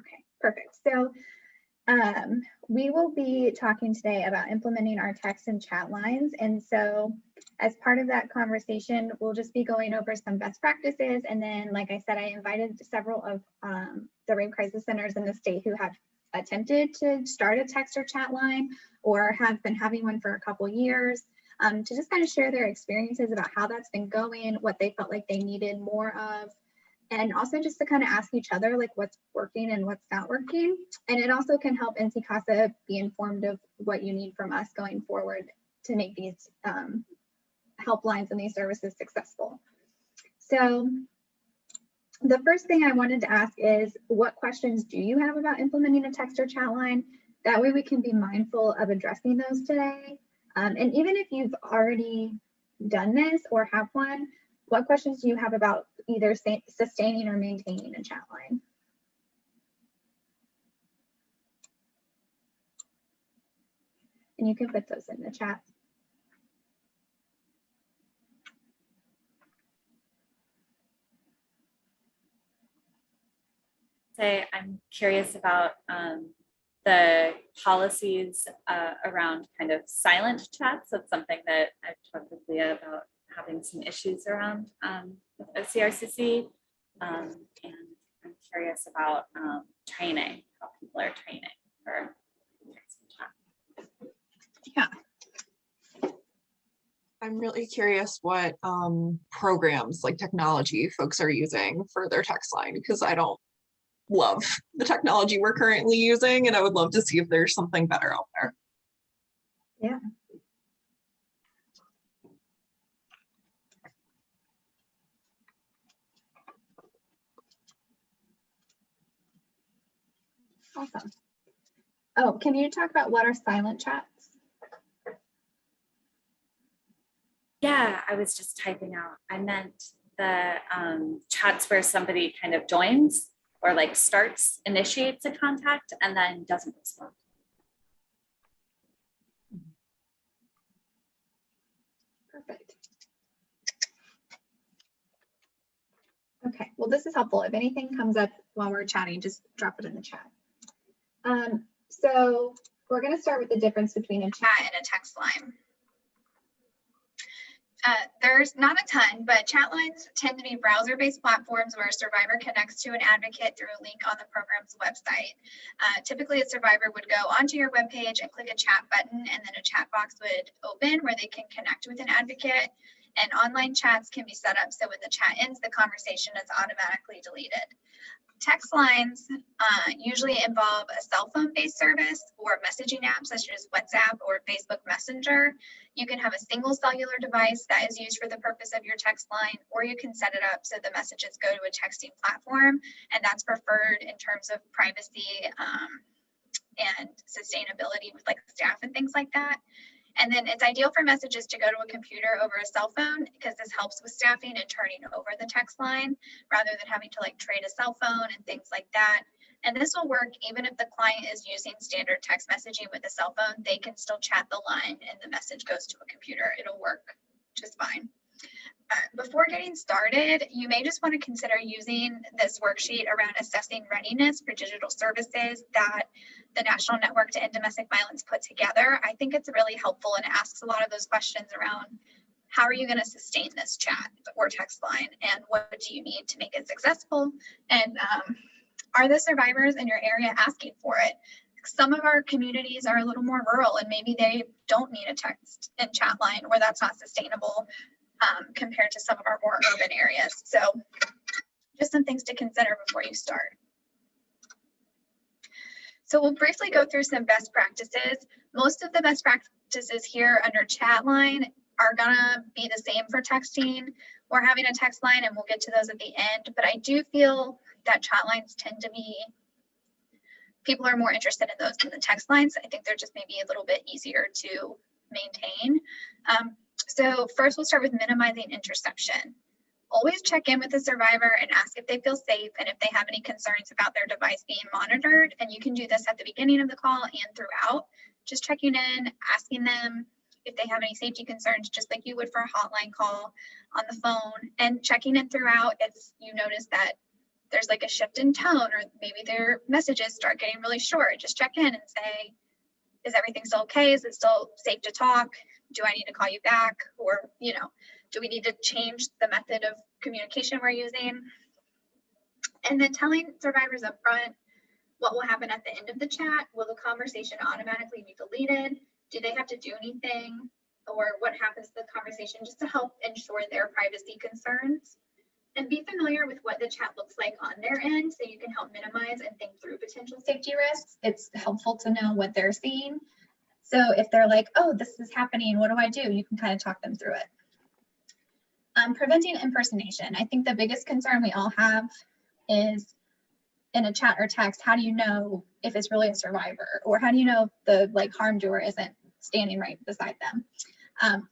Okay, perfect. So we will be talking today about implementing our text and chat lines. And so as part of that conversation, we'll just be going over some best practices. And then, like I said, I invited several of the rape crisis centers in the state who have attempted to start a text or chat line or have been having one for a couple years, to just kind of share their experiences about how that's been going, what they felt like they needed more of, and also just to kind of ask each other like what's working and what's not working. And it also can help NC CASA be informed of what you need from us going forward to make these helplines and these services successful. So the first thing I wanted to ask is, what questions do you have about implementing a text or chat line? That way we can be mindful of addressing those today. And even if you've already done this or have one, what questions do you have about either sustaining or maintaining a chat line? And you can put those in the chat. I'm curious about the policies around kind of silent chats. That's something that I've talked with Leah about having some issues around with OCRCC. And I'm curious about training, how people are training for text and chat. Yeah. I'm really curious what programs like technology folks are using for their text line, because I don't love the technology we're currently using, and I would love to see if there's something better out there. Yeah. Awesome. Oh, can you talk about what are silent chats? Yeah, I was just typing out. I meant the chats where somebody kind of joins or like initiates a contact and then doesn't respond. Perfect. Okay, well, this is helpful. If anything comes up while we're chatting, just drop it in the chat. So we're going to start with the difference between a chat and a text line. There's not a ton, but chat lines tend to be browser-based platforms where a survivor connects to an advocate through a link on the program's website. Typically, a survivor would go onto your webpage and click a chat button, and then a chat box would open where they can connect with an advocate. And online chats can be set up so when the chat ends, the conversation is automatically deleted. Text lines usually involve a cell phone based service or messaging apps such as WhatsApp or Facebook Messenger. You can have a single cellular device that is used for the purpose of your text line, or you can set it up so the messages go to a texting platform, and that's preferred in terms of privacy and sustainability with like staff and things like that. And then it's ideal for messages to go to a computer over a cell phone because this helps with staffing and turning over the text line rather than having to like trade a cell phone and things like that. And this will work even if the client is using standard text messaging with a cell phone. They can still chat the line and the message goes to a computer. It'll work just fine. Before getting started, you may just want to consider using this worksheet around assessing readiness for digital services that the National Network to End Domestic Violence put together. I think it's really helpful and asks a lot of those questions around how are you going to sustain this chat or text line, and what do you need to make it successful, and are the survivors in your area asking for it? Some of our communities are a little more rural and maybe they don't need a text and chat line, or that's not sustainable compared to some of our more urban areas. So just some things to consider before you start. So we'll briefly go through some best practices. Most of the best practices here under chat line are gonna be the same for texting or having a text line, and we'll get to those at the end. But I do feel that chat lines tend to be, people are more interested in those than the text lines. I think they're just maybe a little bit easier to maintain. So first we'll start with minimizing interception. Always check in with the survivor and ask if they feel safe and if they have any concerns about their device being monitored. And you can do this at the beginning of the call and throughout. Just checking in, asking them if they have any safety concerns, just like you would for a hotline call on the phone, and checking in throughout if you notice that there's like a shift in tone, or maybe their messages start getting really short, just check in and say, is everything still okay? Is it still safe to talk? Do I need to call you back? Or, do we need to change the method of communication we're using? And then telling survivors up front what will happen at the end of the chat. Will the conversation automatically be deleted? Do they have to do anything? Or what happens to the conversation, just to help ensure their privacy concerns? And be familiar with what the chat looks like on their end so you can help minimize and think through potential safety risks. It's helpful to know what they're seeing. So if they're like, oh, this is happening, what do I do? You can kind of talk them through it. Preventing impersonation. I think the biggest concern we all have is in a chat or text, how do you know if it's really a survivor? Or how do you know if the harm doer isn't standing right beside them?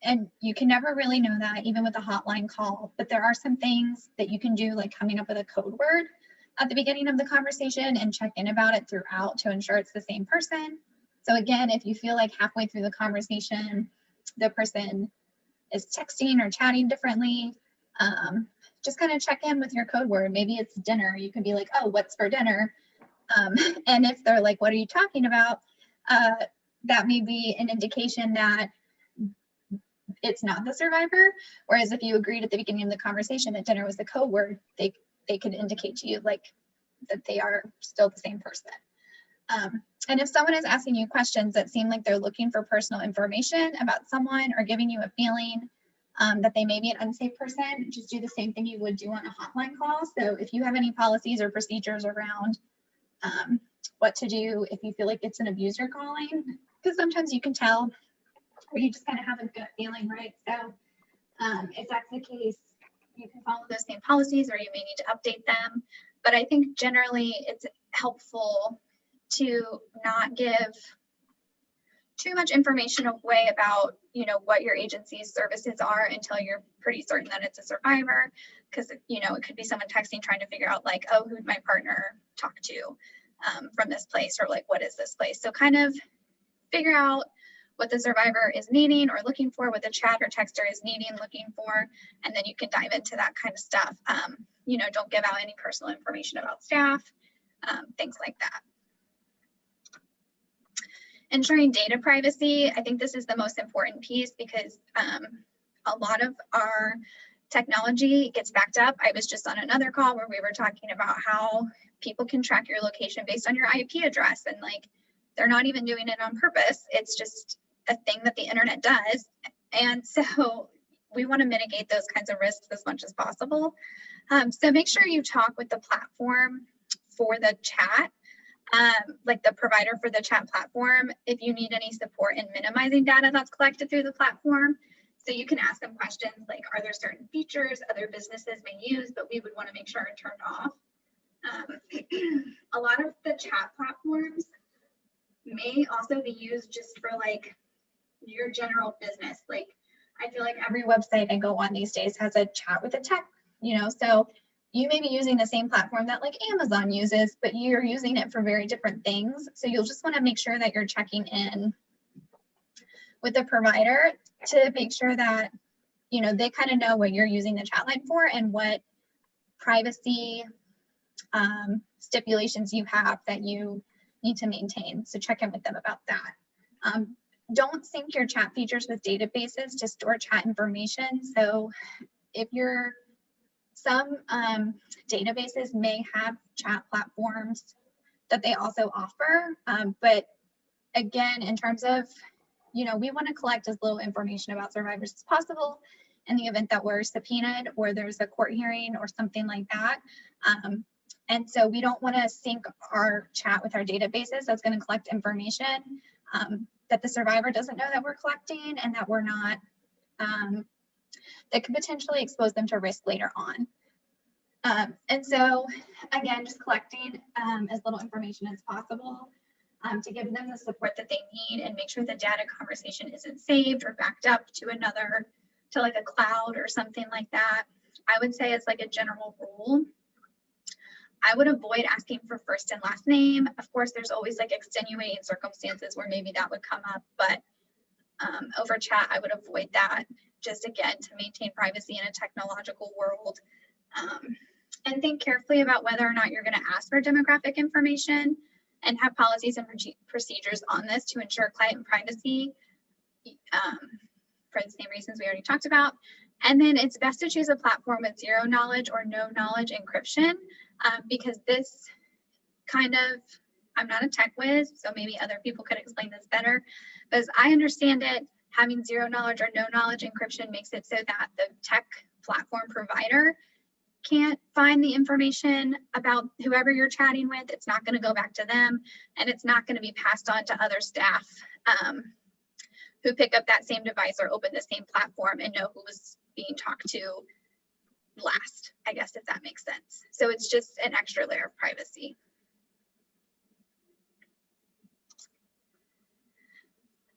And you can never really know that, even with a hotline call, but there are some things that you can do, like coming up with a code word at the beginning of the conversation and check in about it throughout to ensure it's the same person. So again, if you feel like halfway through the conversation, the person is texting or chatting differently, just kind of check in with your code word. Maybe it's dinner. You can be like, oh, what's for dinner? And if they're like, what are you talking about? That may be an indication that it's not the survivor. Whereas if you agreed at the beginning of the conversation that dinner was the code word, they could indicate to you like that they are still the same person. And if someone is asking you questions that seem like they're looking for personal information about someone or giving you a feeling that they may be an unsafe person, just do the same thing you would do on a hotline call. So if you have any policies or procedures around what to do if you feel like it's an abuser calling, because sometimes you can tell, or you just kind of have a gut feeling, right? So if that's the case, you can follow those same policies, or you may need to update them. But I think generally it's helpful to not give too much information away about, what your agency's services are until you're pretty certain that it's a survivor. Because, it could be someone texting trying to figure out like, oh, who'd my partner talk to from this place, or like, what is this place? So kind of figure out what the survivor is needing or looking for, what the chat or texter is needing, looking for, and then you can dive into that kind of stuff. Don't give out any personal information about staff, things like that. Ensuring data privacy. I think this is the most important piece because a lot of our technology gets backed up. I was just on another call where we were talking about how people can track your location based on your IP address, and like they're not even doing it on purpose. It's just a thing that the internet does. And so we want to mitigate those kinds of risks as much as possible. So make sure you talk with the platform for the chat, like the provider for the chat platform, if you need any support in minimizing data that's collected through the platform. So you can ask them questions like, are there certain features other businesses may use, but we would want to make sure are turned off. A lot of the chat platforms may also be used just for like your general business. Like I feel like every website I go on these days has a chat with a tech, so you may be using the same platform that like Amazon uses, but you're using it for very different things. So you'll just want to make sure that you're checking in with the provider to make sure that, they kind of know what you're using the chat line for and what privacy stipulations you have that you need to maintain. So check in with them about that. Don't sync your chat features with databases to store chat information. So if some databases may have chat platforms that they also offer, but again, in terms of, we want to collect as little information about survivors as possible in the event that we're subpoenaed or there's a court hearing or something like that. And so we don't want to sync our chat with our databases that's going to collect information that the survivor doesn't know that we're collecting, and that we're not, that could potentially expose them to risk later on. And so again, just collecting as little information as possible to give them the support that they need, and make sure the data conversation isn't saved or backed up to like a cloud or something like that. I would say it's like a general rule. I would avoid asking for first and last name. Of course, there's always like extenuating circumstances where maybe that would come up, but over chat, I would avoid that, just again, to maintain privacy in a technological world. And think carefully about whether or not you're going to ask for demographic information, and have policies and procedures on this to ensure client privacy, for the same reasons we already talked about. And then it's best to choose a platform with zero knowledge or no knowledge encryption, because this kind of, I'm not a tech whiz, so maybe other people could explain this better, but as I understand it, having zero knowledge or no knowledge encryption makes it so that the tech platform provider can't find the information about whoever you're chatting with. It's not going to go back to them, and it's not going to be passed on to other staff who pick up that same device or open the same platform and know who was being talked to last, I guess, if that makes sense. So it's just an extra layer of privacy.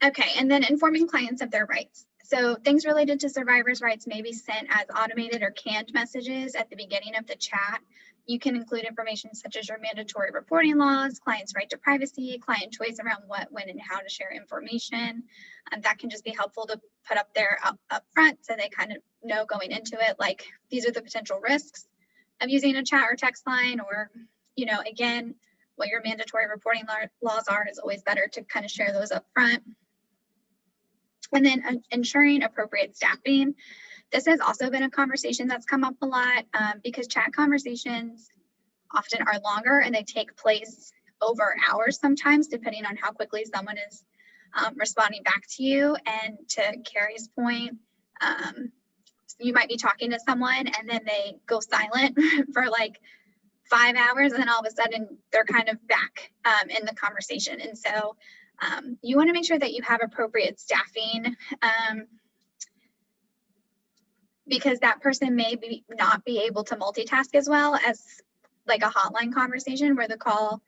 Okay, and then informing clients of their rights. So things related to survivors' rights may be sent as automated or canned messages at the beginning of the chat. You can include information such as your mandatory reporting laws, client's right to privacy, client choice around what, when, and how to share information. And that can just be helpful to put up there up front so they kind of know going into it, like, these are the potential risks of using a chat or text line, or, you know, again, what your mandatory reporting laws are is always better to kind of share those up front. And then ensuring appropriate staffing. This has also been a conversation that's come up a lot because chat conversations often are longer and they take place over hours sometimes, depending on how quickly someone is responding back to you. And to Carrie's point, you might be talking to someone and then they go silent for like 5 hours, and then all of a sudden they're kind of back in the conversation. And so you want to make sure that you have appropriate staffing because that person may not be able to multitask as well as like a hotline conversation where the call,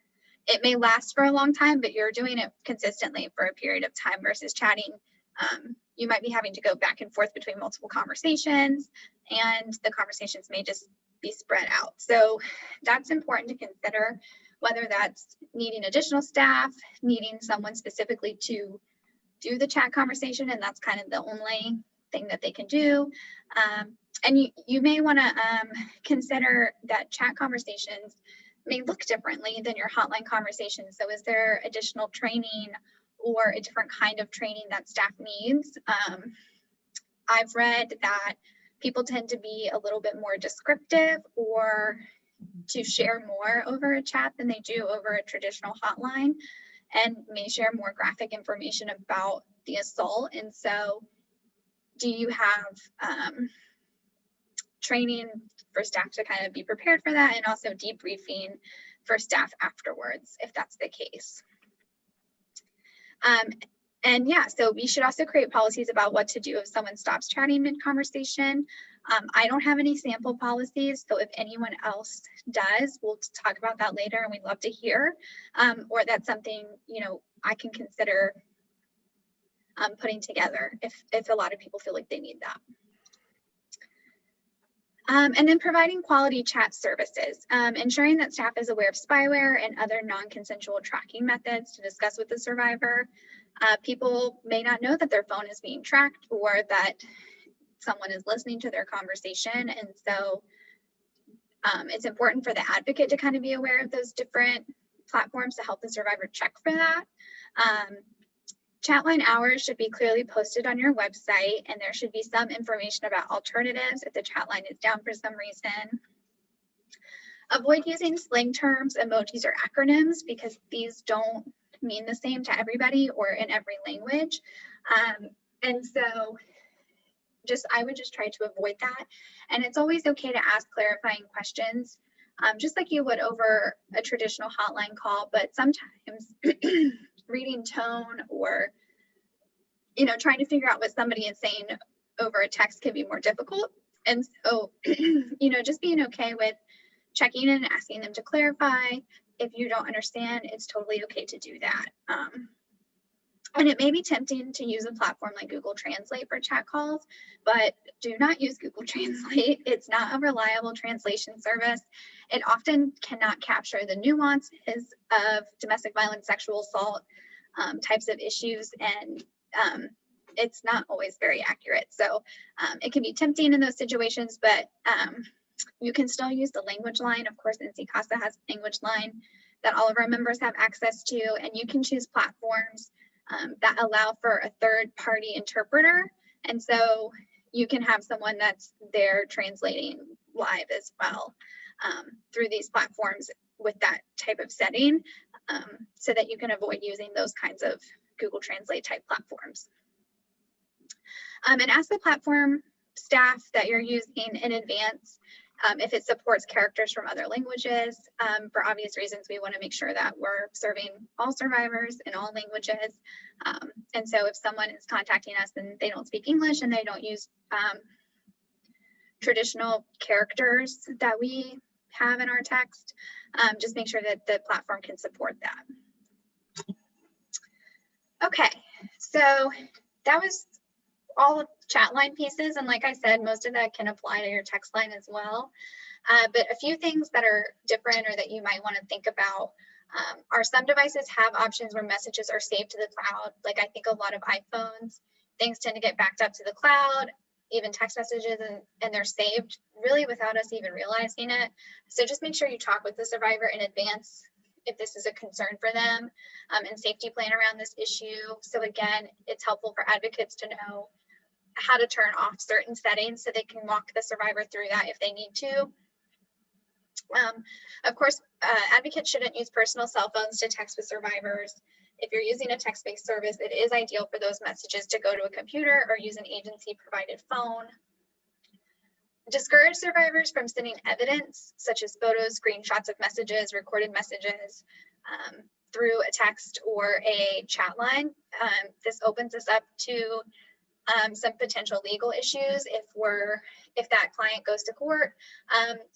it may last for a long time, but you're doing it consistently for a period of time versus chatting. You might be having to go back and forth between multiple conversations, and the conversations may just be spread out. So that's important to consider, whether that's needing additional staff, needing someone specifically to do the chat conversation, and that's kind of the only thing that they can do. And you may want to consider that chat conversations may look differently than your hotline conversations. So is there additional training or a different kind of training that staff needs? I've read that people tend to be a little bit more descriptive or to share more over a chat than they do over a traditional hotline, and may share more graphic information about the assault. And so do you have training for staff to kind of be prepared for that, and also debriefing for staff afterwards, if that's the case? And yeah, so we should also create policies about what to do if someone stops chatting mid-conversation. I don't have any sample policies, so if anyone else does, we'll talk about that later, and we'd love to hear. Or that's something, you know, I can consider putting together if a lot of people feel like they need that. And then providing quality chat services, ensuring that staff is aware of spyware and other non-consensual tracking methods to discuss with the survivor. People may not know that their phone is being tracked or that someone is listening to their conversation. And so it's important for the advocate to kind of be aware of those different platforms to help the survivor check for that. Chatline hours should be clearly posted on your website, and there should be some information about alternatives if the chat line is down for some reason. Avoid using slang terms, emojis, or acronyms because these don't mean the same to everybody or in every language. And so I would just try to avoid that. And it's always okay to ask clarifying questions, just like you would over a traditional hotline call, but sometimes reading tone or, you know, trying to figure out what somebody is saying over a text can be more difficult. And so, you know, just being okay with checking in and asking them to clarify. If you don't understand, it's totally okay to do that. And it may be tempting to use a platform like Google Translate for chat calls, but do not use Google Translate. It's not a reliable translation service. It often cannot capture the nuances of domestic violence, sexual assault types of issues, and it's not always very accurate. So it can be tempting in those situations, but You can still use the language line. Of course, NC CASA has a language line that all of our members have access to, and you can choose platforms that allow for a third-party interpreter. And so you can have someone that's there translating live as well through these platforms with that type of setting, so that you can avoid using those kinds of Google Translate type platforms. And ask the platform staff that you're using in advance if it supports characters from other languages. For obvious reasons, we want to make sure that we're serving all survivors in all languages. And so if someone is contacting us and they don't speak English and they don't use traditional characters that we have in our text, just make sure that the platform can support that. Okay, so that was all of chat line pieces. And like I said, most of that can apply to your text line as well. But a few things that are different or that you might want to think about are some devices have options where messages are saved to the cloud. Like I think a lot of iPhones, things tend to get backed up to the cloud, even text messages, and they're saved really without us even realizing it. So just make sure you talk with the survivor in advance if this is a concern for them, and safety plan around this issue. So again, it's helpful for advocates to know how to turn off certain settings so they can walk the survivor through that if they need to. Of course, advocates shouldn't use personal cell phones to text with survivors. If you're using a text-based service, it is ideal for those messages to go to a computer or use an agency-provided phone. Discourage survivors from sending evidence, such as photos, screenshots of messages, recorded messages, through a text or a chat line. This opens us up to some potential legal issues if that client goes to court,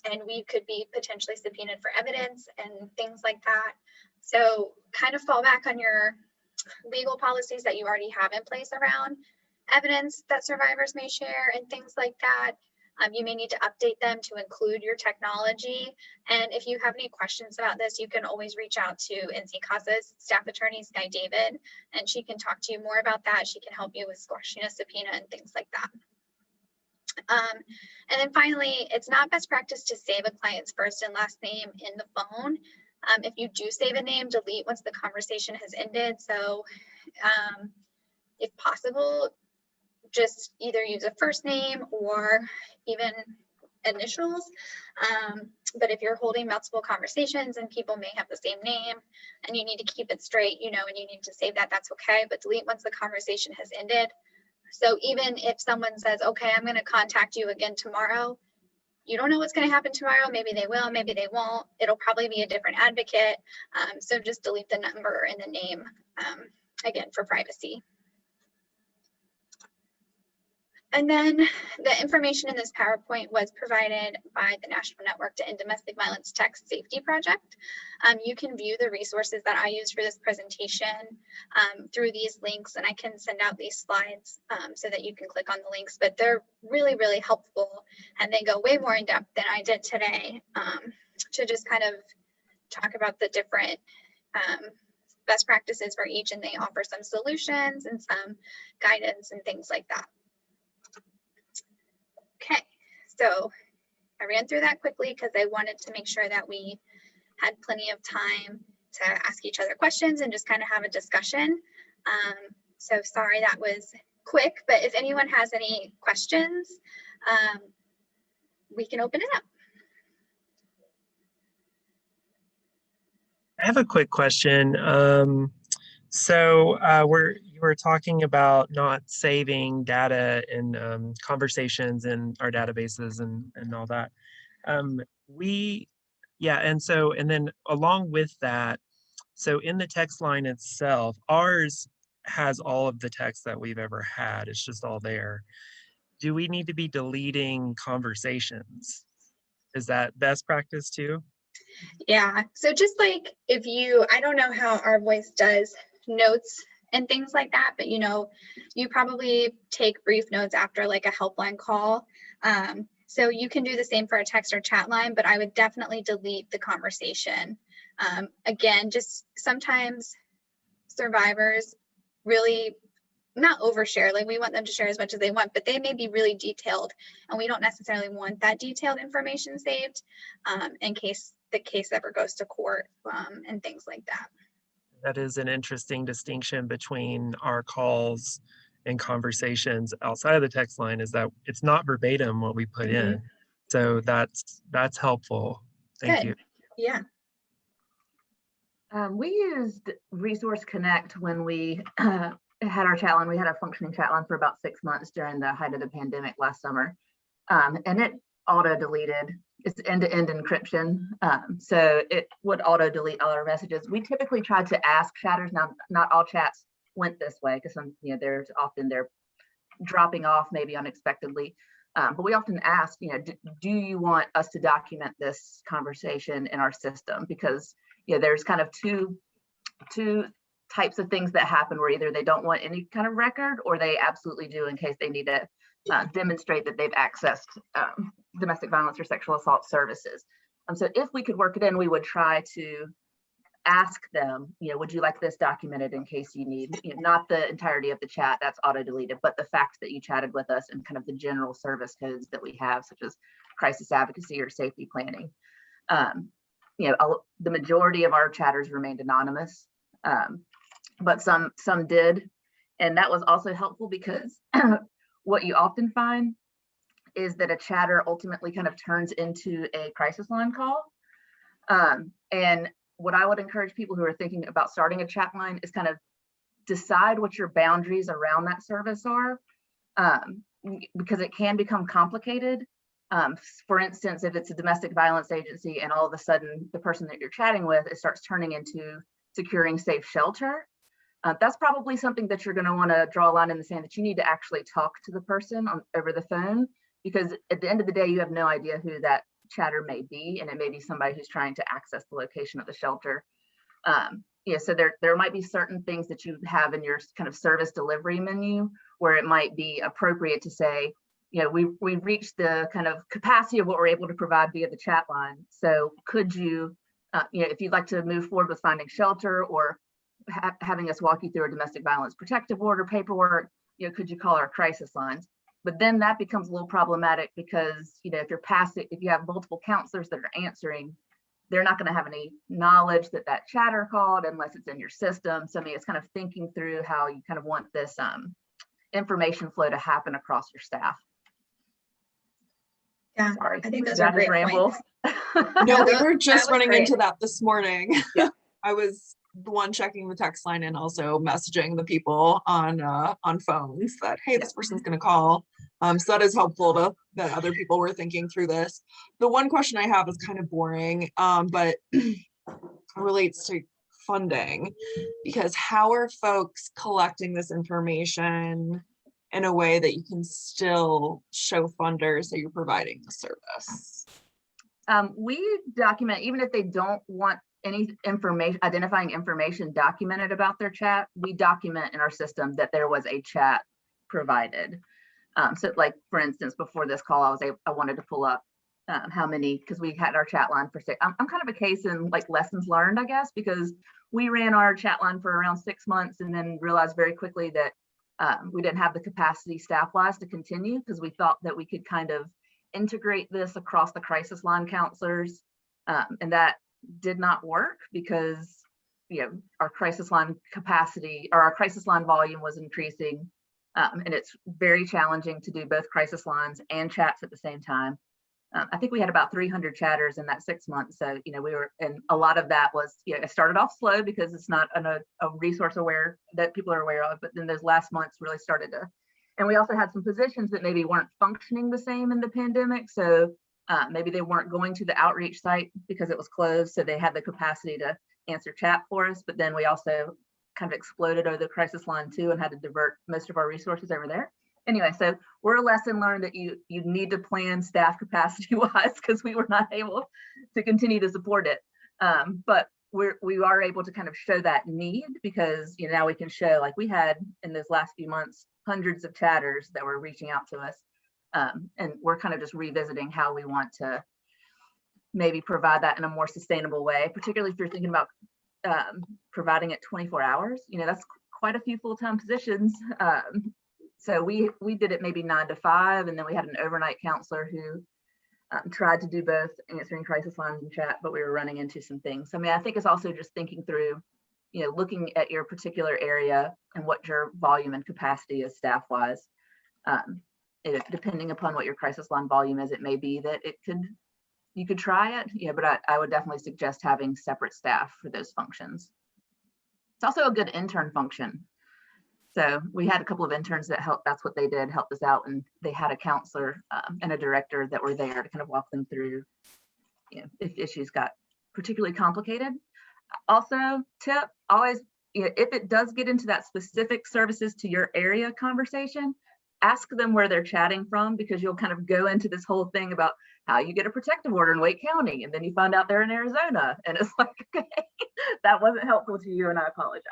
and we could be potentially subpoenaed for evidence and things like that. So kind of fall back on your legal policies that you already have in place around evidence that survivors may share and things like that. You may need to update them to include your technology. And if you have any questions about this, you can always reach out to NC CASA's staff attorney, Sky David, and she can talk to you more about that. She can help you with squashing a subpoena and things like that. And then finally, it's not best practice to save a client's first and last name in the phone. If you do save a name, delete once the conversation has ended. So if possible, just either use a first name or even initials. But if you're holding multiple conversations and people may have the same name and you need to keep it straight, and you need to save that, that's okay, but delete once the conversation has ended. So even if someone says, okay, I'm going to contact you again tomorrow, you don't know what's going to happen tomorrow. Maybe they will, maybe they won't. It'll probably be a different advocate. So just delete the number and the name, again, for privacy. And then the information in this PowerPoint was provided by the National Network to End Domestic Violence Text Safety Project. You can view the resources that I used for this presentation through these links, and I can send out these slides so that you can click on the links, but they're really, really helpful, and they go way more in depth than I did today to just kind of talk about the different best practices for each, and they offer some solutions and some guidance and things like that. Okay, so I ran through that quickly because I wanted to make sure that we had plenty of time to ask each other questions and just kind of have a discussion. So sorry that was quick, but if anyone has any questions, we can open it up. I have a quick question. You were talking about not saving data in conversations in our databases and all that. And then along with that, so in the text line itself, ours has all of the text that we've ever had. It's just all there. Do we need to be deleting conversations? Is that best practice too? Yeah, so just like I don't know how Our Voice does notes and things like that, but you probably take brief notes after like a helpline call. So you can do the same for a text or chat line, but I would definitely delete the conversation. Again, just sometimes survivors really not overshare, like we want them to share as much as they want, but they may be really detailed and we don't necessarily want that detailed information saved in case the case ever goes to court and things like that. That is an interesting distinction between our calls and conversations outside of the text line, is that it's not verbatim what we put in. So that's helpful. Thank Good. you. Yeah. We used Resource Connect when we had our chat line. We had a functioning chat line for about 6 months during the height of the pandemic last summer. And it auto deleted. It's end-to-end encryption. So it would auto delete all our messages. We typically tried to ask chatters. Now, not all chats went this way because some, they're dropping off maybe unexpectedly. But we often ask, do you want us to document this conversation in our system? Because there's kind of two types of things that happen where either they don't want any kind of record or they absolutely do in case they need to demonstrate that they've accessed domestic violence or sexual assault services. So if we could work it in, we would try to ask them, would you like this documented in case you need, not the entirety of the chat, that's auto deleted, but the fact that you chatted with us and kind of the general service codes that we have, such as crisis advocacy or safety planning. The majority of our chatters remained anonymous, but some did. And that was also helpful because what you often find is that a chatter ultimately kind of turns into a crisis line call. And what I would encourage people who are thinking about starting a chat line is kind of decide what your boundaries around that service are, because it can become complicated. For instance, if it's a domestic violence agency and all of a sudden the person that you're chatting with, it starts turning into securing safe shelter, that's probably something that you're going to want to draw a line in the sand that you need to actually talk to the person over the phone, because at the end of the day, you have no idea who that chatter may be, and it may be somebody who's trying to access the location of the shelter. So there might be certain things that you have in your kind of service delivery menu where it might be appropriate to say, we've reached the kind of capacity of what we're able to provide via the chat line. So could you, if you'd like to move forward with finding shelter or having us walk you through a domestic violence protective order paperwork, could you call our crisis lines? But then that becomes a little problematic because, if you have multiple counselors that are answering, they're not going to have any knowledge that chatter called unless it's in your system. So it's kind of thinking through how you kind of want this information flow to happen across your staff. Yeah, Sorry, I think those are great points. No, we that- were that just was running great. into that this morning. Yeah. I was the one checking the text line and also messaging the people on phones that, hey, this person's going to call. So that is helpful that other people were thinking through this. The one question I have is kind of boring, but relates to funding, because how are folks collecting this information in a way that you can still show funders that you're providing the service? We document, even if they don't want any information, identifying information documented about their chat, we document in our system that there was a chat provided. So like, for instance, before this call, I wanted to pull up how many, because we had our chat line for six. I'm kind of a case in like lessons learned, I guess, because we ran our chat line for around 6 months and then realized very quickly that we didn't have the capacity staff-wise to continue, because we thought that we could kind of integrate this across the crisis line counselors, and that did not work because our crisis line capacity or our crisis line volume was increasing, and it's very challenging to do both crisis lines and chats at the same time. I think we had about 300 chatters in that 6 months. So, we were, and a lot of that was, it started off slow because it's not a resource aware that people are aware of, but then those last months really started to, and we also had some positions that maybe weren't functioning the same in the pandemic. So maybe they weren't going to the outreach site because it was closed. So they had the capacity to answer chat for us, but then we also kind of exploded over the crisis line too and had to divert most of our resources over there. Anyway, so we're a lesson learned that you need to plan staff capacity wise, because we were not able to continue to support it. But we are able to kind of show that need, because now we can show, like we had in those last few months, hundreds of chatters that were reaching out to us. And we're kind of just revisiting how we want to maybe provide that in a more sustainable way, particularly if you're thinking about providing it 24 hours. That's quite a few full-time positions. So we did it maybe 9 to 5, and then we had an overnight counselor who tried to do both answering crisis lines and chat, but we were running into some things. I mean, I think it's also just thinking through, looking at your particular area and what your volume and capacity is staff-wise. Depending upon what your crisis line volume is, it may be that you could try it, but I would definitely suggest having separate staff for those functions. It's also a good intern function. So we had a couple of interns that helped, that's what they did, helped us out, and they had a counselor and a director that were there to kind of walk them through, if issues got particularly complicated. Also, tip, always, if it does get into that specific services to your area conversation, ask them where they're chatting from, because you'll kind of go into this whole thing about how you get a protective order in Wake County, and then you find out they're in Arizona, and it's like, okay, that wasn't helpful to you, and I apologize.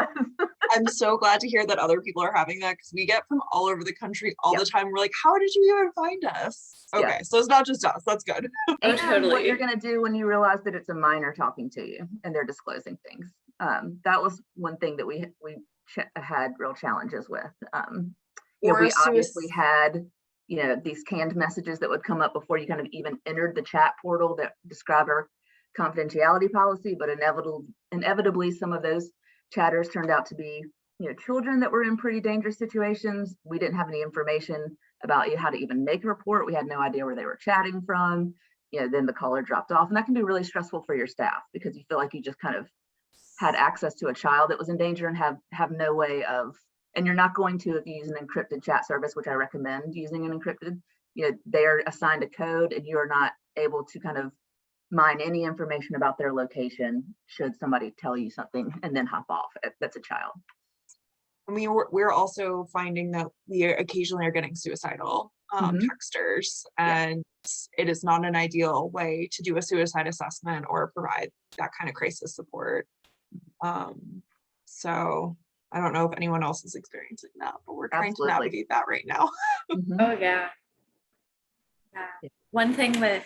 I'm so glad to hear that other people are having that, because we get from all over the country all the time. We're like, how did you even find us? Okay, so it's not just us. That's good. And totally. what you're going to do when you realize that it's a minor talking to you and they're disclosing things. That was one thing that we had real challenges with. We obviously had, these canned messages that would come up before you kind of even entered the chat portal that describe our confidentiality policy, but inevitably some of those chatters turned out to be, children that were in pretty dangerous situations. We didn't have any information about how to even make a report. We had no idea where they were chatting from. Then the caller dropped off, and that can be really stressful for your staff, because you feel like you just kind of had access to a child that was in danger and have no way of, and you're not going to, if you use an encrypted chat service, which I recommend using an encrypted, they are assigned a code, and you are not able to kind of mine any information about their location should somebody tell you something and then hop off. That's a child. I mean, we're also finding that we occasionally are getting suicidal texters, and it is not an ideal way to do a suicide assessment or provide that kind of crisis support. So I don't know if anyone else is experiencing that, but we're trying to navigate that right now. Oh yeah. One thing with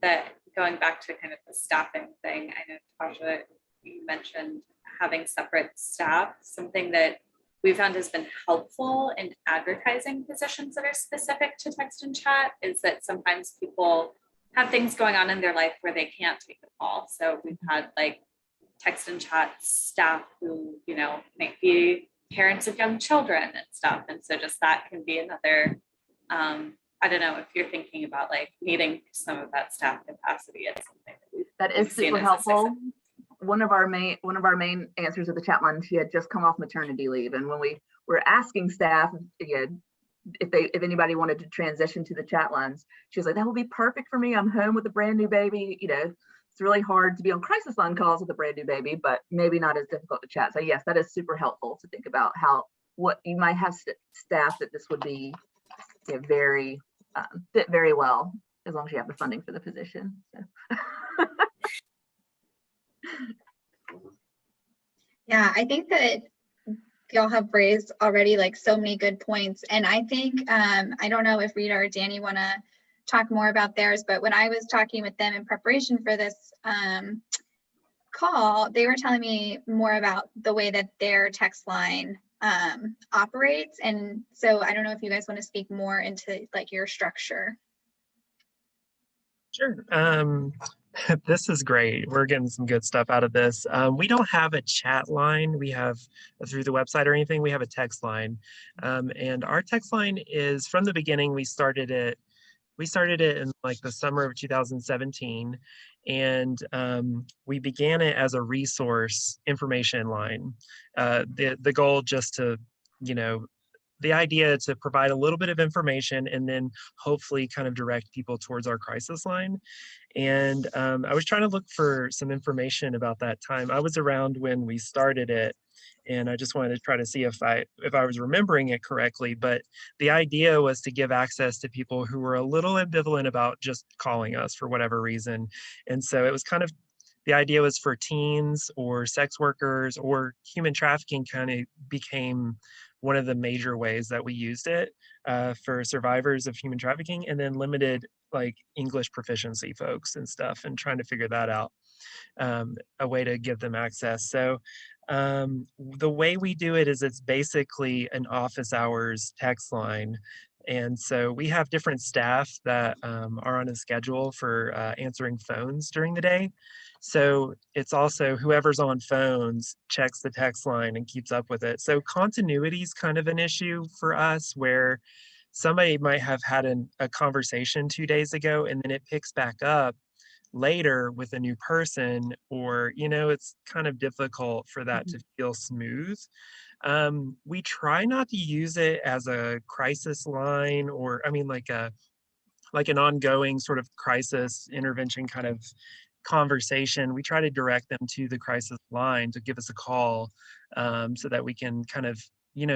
that, going back to kind of the staffing thing, I know Tasha, you mentioned having separate staff. Something that we found has been helpful in advertising positions that are specific to text and chat is that sometimes people have things going on in their life where they can't take a call. So we've had like text and chat staff who, might be parents of young children and stuff. And so just that can be another, I don't know if you're thinking about like needing some of that staff capacity. It's something that is super helpful. One of our main answers of the chat line, she had just come off maternity leave, and when we were asking staff if anybody wanted to transition to the chat lines, she was like, "That will be perfect for me. I'm home with a brand new baby. It's really hard to be on crisis line calls with a brand new baby, but maybe not as difficult to chat." So yes, that is super helpful to think about what you might have staff that this would be very fit very well, as long as you have the funding for the position. So. Yeah, I think that y'all have raised already like so many good points. And I think, I don't know if Rita or Danny want to talk more about theirs, but when I was talking with them in preparation for this call, they were telling me more about the way that their text line operates. And so I don't know if you guys want to speak more into like your structure. Sure. This is great. We're getting some good stuff out of this. We don't have a chat line. We have through the website or anything. We have a text line, and our text line is from the beginning. We started it in like the summer of 2017, and we began it as a resource information line. The goal just to, the idea to provide a little bit of information and then hopefully kind of direct people towards our crisis line. And I was trying to look for some information about that time. I was around when we started it, and I just wanted to try to see if I was remembering it correctly. But the idea was to give access to people who were a little ambivalent about just calling us for whatever reason. And so it was kind of, the idea was for teens or sex workers, or human trafficking kind of became one of the major ways that we used it for survivors of human trafficking, and then limited like English proficiency folks and stuff, and trying to figure that out, a way to give them access. So The way we do it is it's basically an office hours text line. And so we have different staff that are on a schedule for answering phones during the day. So it's also whoever's on phones checks the text line and keeps up with it. So continuity is kind of an issue for us where somebody might have had a conversation 2 days ago and then it picks back up later with a new person, or it's kind of difficult for that to feel smooth. We try not to use it as a crisis line, or I mean like an ongoing sort of crisis intervention kind of conversation. We try to direct them to the crisis line to give us a call, so that we can kind of, you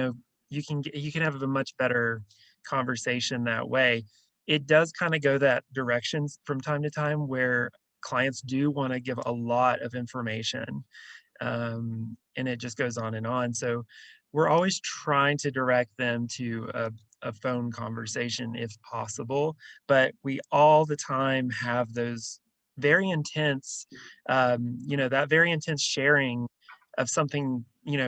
can have a much better conversation that way. It does kind of go that direction from time to time where clients do want to give a lot of information, and it just goes on and on. So we're always trying to direct them to a phone conversation if possible, but we all the time have those very intense, that very intense sharing of something,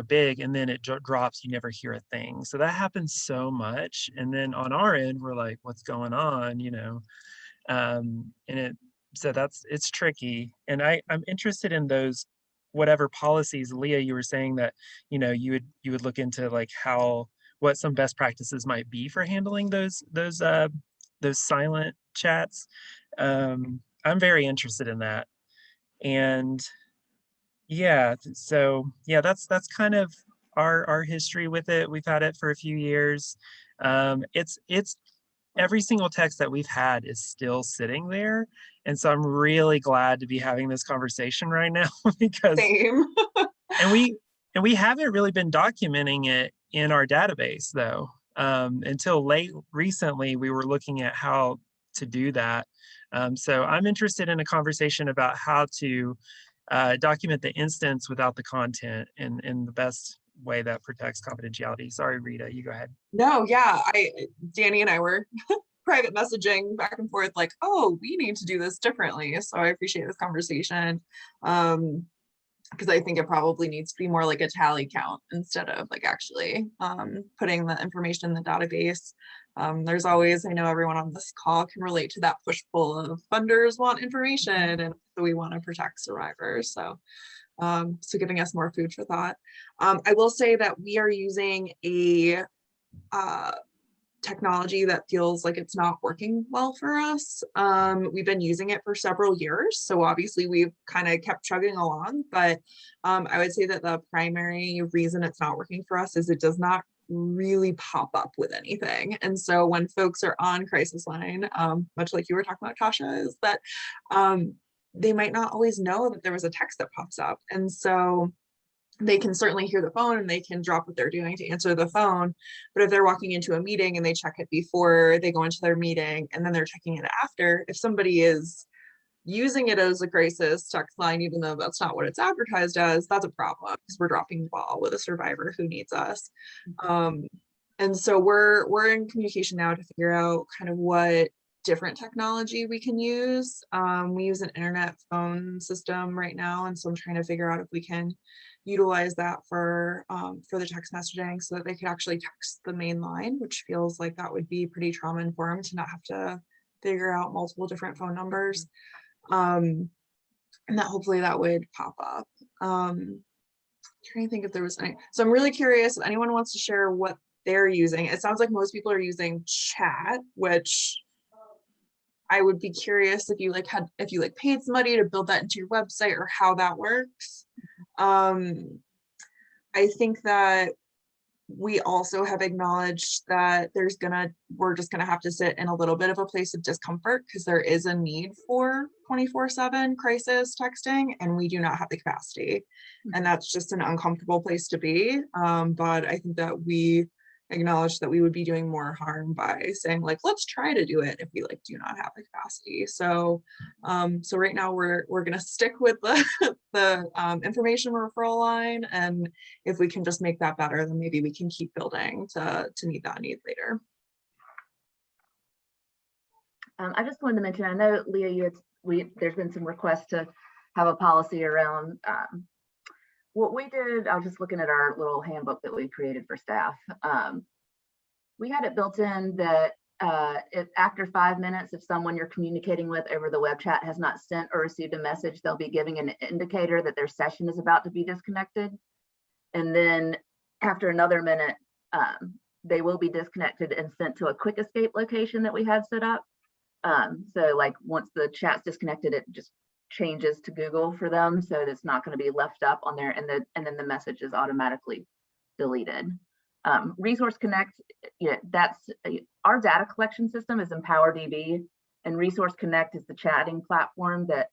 big, and then it drops, you never hear a thing. So that happens so much. And then on our end, we're like, what's going on, and it's tricky. And I'm interested in those, whatever policies, Leah, you were saying that, you would look into like what some best practices might be for handling those silent chats. I'm very interested in that. And yeah, so yeah, that's kind of our history with it. We've had it for a few years. It's every single text that we've had is still sitting there. And so I'm really glad to be having this conversation right now because Same. and we haven't really been documenting it in our database though. Until recently, we were looking at how to do that. So I'm interested in a conversation about how to document the instance without the content in the best way that protects confidentiality. Sorry, Rita, you go ahead. No, yeah, Danny and I were private messaging back and forth like, oh, we need to do this differently. So I appreciate this conversation. Because I think it probably needs to be more like a tally count instead of like actually putting the information in the database. There's always, I know everyone on this call can relate to that push-pull of funders want information and we want to protect survivors. So giving us more food for thought. I will say that we are using a technology that feels like it's not working well for us. We've been using it for several years, so obviously we've kind of kept chugging along, but I would say that the primary reason it's not working for us is it does not really pop up with anything. And so when folks are on crisis line, much like you were talking about, Tasha, is that they might not always know that there was a text that pops up. And so they can certainly hear the phone and they can drop what they're doing to answer the phone. But if they're walking into a meeting and they check it before they go into their meeting and then they're checking it after, if somebody is using it as a crisis text line, even though that's not what it's advertised as, that's a problem because we're dropping the ball with a survivor who needs us. And so we're in communication now to figure out kind of what different technology we can use. We use an internet phone system right now, and so I'm trying to figure out if we can utilize that for the text messaging so that they could actually text the main line, which feels like that would be pretty trauma informed to not have to figure out multiple different phone numbers. And that hopefully that would pop up. Trying to think if there was any. So I'm really curious if anyone wants to share what they're using. It sounds like most people are using chat, which I would be curious if you paid somebody to build that into your website or how that works. I think that we also have acknowledged that we're just gonna have to sit in a little bit of a place of discomfort because there is a need for 24/7 crisis texting and we do not have the capacity. And that's just an uncomfortable place to be. But I think that we acknowledge that we would be doing more harm by saying like, let's try to do it if we do not have the capacity. So so right now we're gonna stick with the information referral line, and if we can just make that better, then maybe we can keep building to meet that need later. I just wanted to mention, I know Leah, there's been some requests to have a policy around what we did, I was just looking at our little handbook that we created for staff. We had it built in that if after 5 minutes, if someone you're communicating with over the web chat has not sent or received a message, they'll be giving an indicator that their session is about to be disconnected. And then after another minute, they will be disconnected and sent to a quick escape location that we had set up. So like once the chat's disconnected, it just changes to Google for them. So it's not going to be left up on there, and then the message is automatically deleted. Resource Connect, that's our data collection system is EmpowerDB, and Resource Connect is the chatting platform that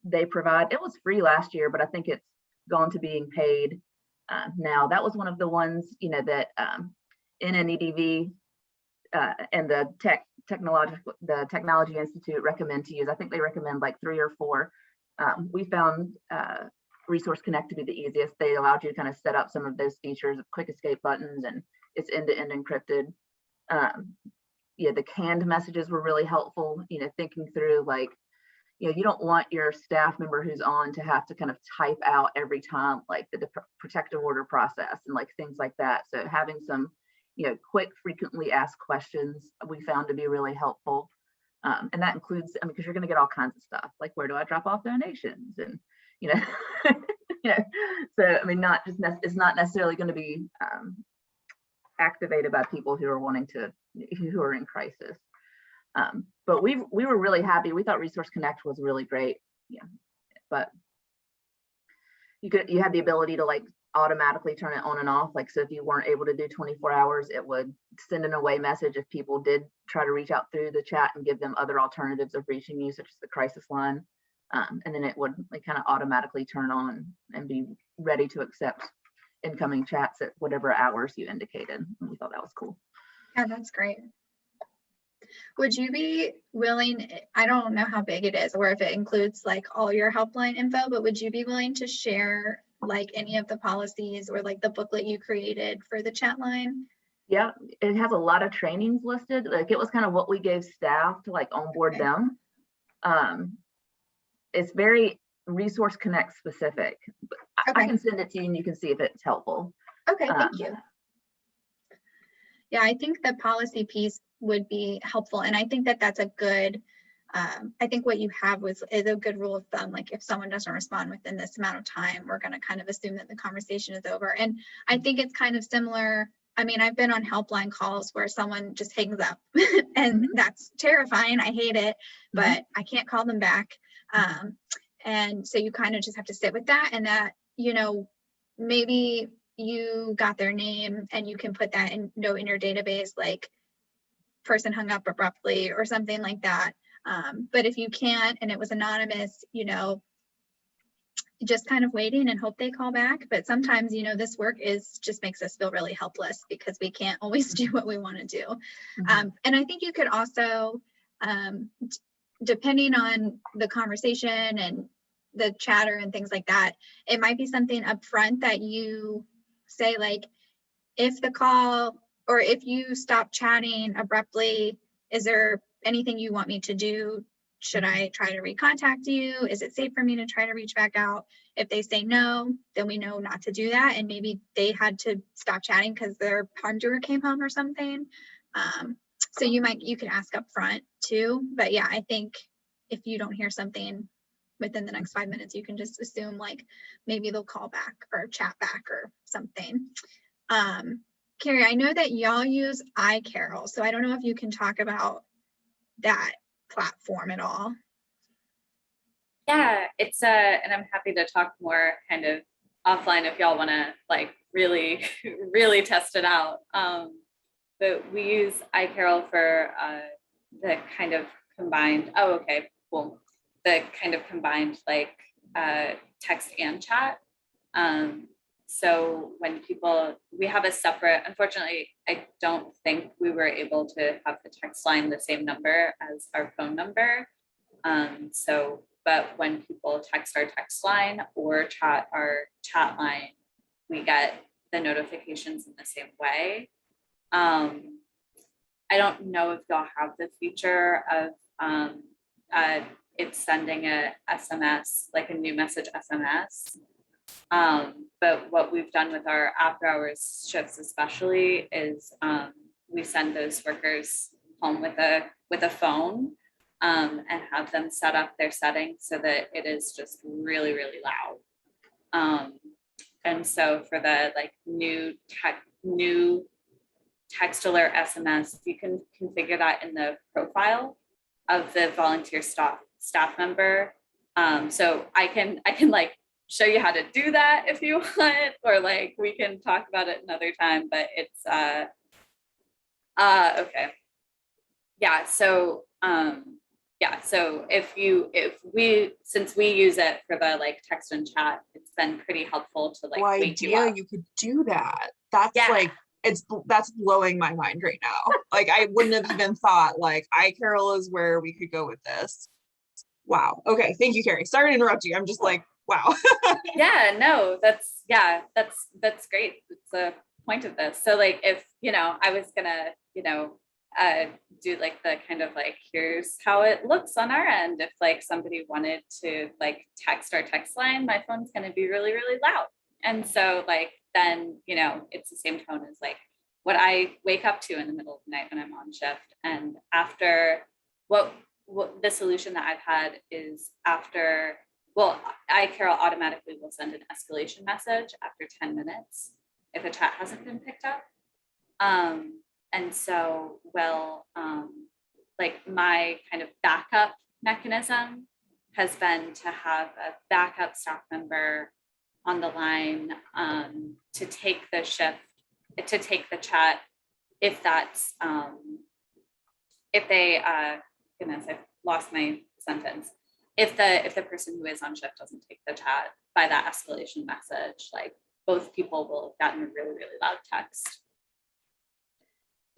they provide. It was free last year, but I think it's gone to being paid now. That was one of the ones, that NNEDV and the Technology Institute recommend to use. I think they recommend like 3 or 4. We found Resource Connect to be the easiest. They allowed you to kind of set up some of those features of quick escape buttons, and it's end-to-end encrypted. The canned messages were really helpful, thinking through like, you don't want your staff member who's on to have to kind of type out every time, like the protective order process and like things like that. So having some, quick, frequently asked questions we found to be really helpful. And that includes, because you're going to get all kinds of stuff, like where do I drop off donations? And, so, it's not necessarily going to be activated by people who are who are in crisis. But we were really happy. We thought Resource Connect was really great. But you had the ability to like automatically turn it on and off. Like, so if you weren't able to do 24 hours, it would send an away message if people did try to reach out through the chat and give them other alternatives of reaching you, such as the crisis line. And then it would like kind of automatically turn on and be ready to accept incoming chats at whatever hours you indicated. And we thought that was cool. Yeah, that's great. Would you be willing, I don't know how big it is or if it includes like all your helpline info, but would you be willing to share like any of the policies or like the booklet you created for the chat line? Yeah, it has a lot of trainings listed. Like it was kind of what we gave staff to like onboard them. It's very Resource Connect specific. I can send it to you and you can see if it's helpful. Okay, thank you. Yeah, I think the policy piece would be helpful. And I think that that's a good, I think what you have is a good rule of thumb. Like if someone doesn't respond within this amount of time, we're going to kind of assume that the conversation is over. And I think it's kind of similar. I've been on helpline calls where someone just hangs up and that's terrifying. I hate it, but I can't call them back. And so you kind of just have to sit with that, and that, maybe you got their name and you can put that note in your database, like person hung up abruptly or something like that. But if you can't, and it was anonymous, just kind of waiting and hope they call back. But sometimes, this work just makes us feel really helpless because we can't always do what we want to do. And I think you could also, depending on the conversation and the chatter and things like that, it might be something up front that you say, like, if the call or if you stop chatting abruptly, is there anything you want me to do? Should I try to recontact you? Is it safe for me to try to reach back out? If they say no, then we know not to do that. And maybe they had to stop chatting because their pond doer came home or something. So you can ask up front too. But yeah, I think if you don't hear something within the next 5 minutes, you can just assume like maybe they'll call back or chat back or something. Carrie, I know that y'all use iCarol, so I don't know if you can talk about that platform at all. Yeah, it's and I'm happy to talk more kind of offline if y'all want to like really, really test it out. But we use iCarol for the kind of combined, the kind of combined like text and chat. So when we have a separate, unfortunately, I don't think we were able to have the text line the same number as our phone number. But when people text our text line or chat our chat line, we get the notifications in the same way. I don't know if y'all have the feature of it's sending a SMS, like a new message SMS. But what we've done with our after hours shifts especially is we send those workers home with a phone and have them set up their settings so that it is just really, really loud. And so for the like new text alert SMS, you can configure that in the profile of the volunteer staff member. So I can like show you how to do that if you want, or like we can talk about it another time, but it's okay. Yeah, so so since we use it for the like text and chat, it's been pretty helpful to like No wake you idea up. you could do that. That's Yeah. like, that's blowing my mind right now. Like I wouldn't have even thought like iCarol is where we could go with this. Wow. Okay. Thank you, Carrie. Sorry to interrupt you. I'm just like, wow. Yeah, no, that's great. It's the point of this. So like if, I was gonna, do like the kind of like, here's how it looks on our end. If like somebody wanted to like text our text line, my phone's gonna be really, really loud. And so like, then, it's the same tone as like what I wake up to in the middle of the night when I'm on shift. And after what the solution that I've had is after, iCarol automatically will send an escalation message after 10 minutes if a chat hasn't been picked up. And so, like my kind of backup mechanism has been to have a backup staff member on the line to take the shift, to take the chat, if that's, if they, goodness, I've lost my sentence. If the person who is on shift doesn't take the chat by that escalation message, like both people will have gotten a really, really loud text.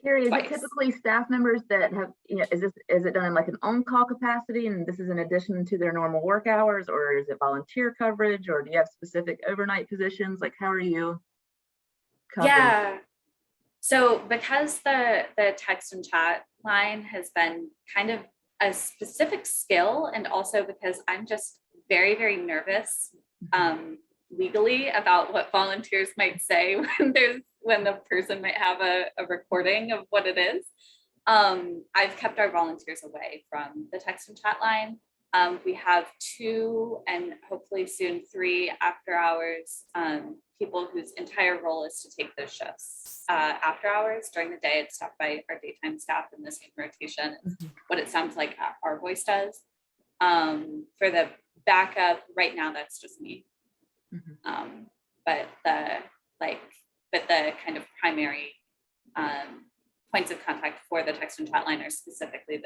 Carrie, is it Twice. typically staff members that have, is it done in like an on-call capacity and this is in addition to their normal work hours, or is it volunteer coverage, or do you have specific overnight positions? Like how are you covered? Yeah. So because the text and chat line has been kind of a specific skill, and also because I'm just very, very nervous legally about what volunteers might say when the person might have a recording of what it is. I've kept our volunteers away from the text and chat line. We have 2 and hopefully soon 3 after hours people whose entire role is to take those shifts after hours. During the day, it's staffed by our daytime staff in the same rotation. It's what it sounds like our voice does. For the backup, right now, that's just me. But the kind of primary points of contact for the text and chat line are specifically